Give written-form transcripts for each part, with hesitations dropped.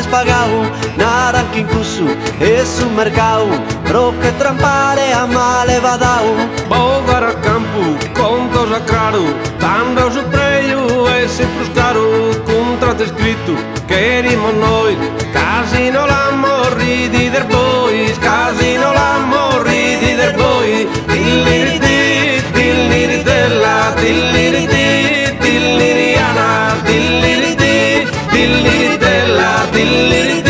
despagau, naranquin cusu e su mercau, pro que trampare a male vadau. Voltar a campo, contos a claro, tanda o su preio e sempre os caro, contrato escrito, queremos noi, casi non la morri di der bois, casi non la morri di der bois, dilliriti, dill'iritella, dilliriti, dilliriana, dilliriti, dill'iritella, dilliriti.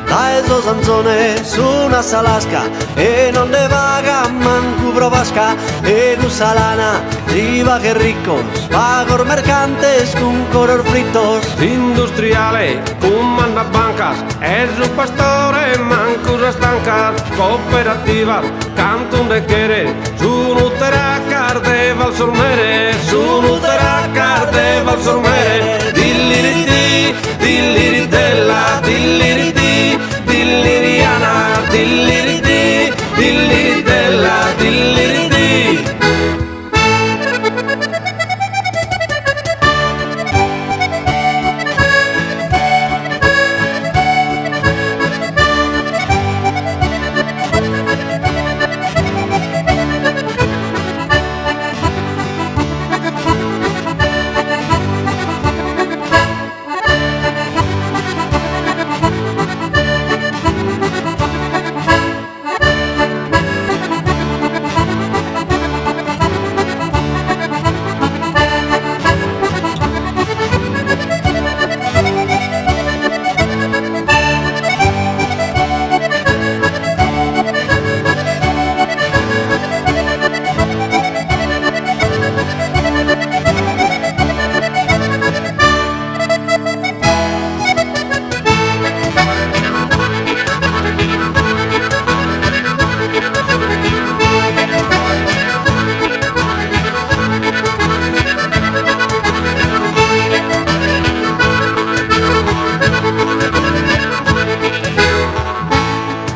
Daeso zanzone su una salasca e non ne vaga manco provasca e gusalana, riva che ricos, pagor mercantes con color fritos. Industriale, comanda bancas, es un pastore, mancos estancas, cooperativas, canton de querer, su nuteracar de Valsormere, su nuteracar de Valsormere, dilliriti, dill'iritella, dilliriti, dilliriana, dilliriti, dill'iritella, dilliriti.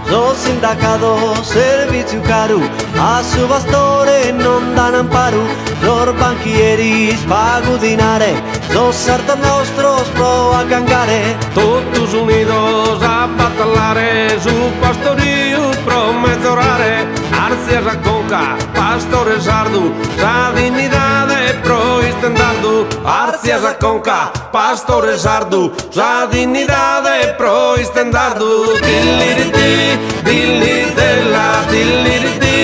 Los sindacados, servizio caro, a su bastore non dan amparo, lor banchieris pago dinare, los sartos nostros pro a cangare. Todos unidos a batalare, su pastorio pro mejorare, Arcias a conca, pastores ardu, sa dignidade pro estendardu, Arcias a conca, pastores ardu, sa dignidade pro estendardu, dilliriti, dill'iritella, dilliriti,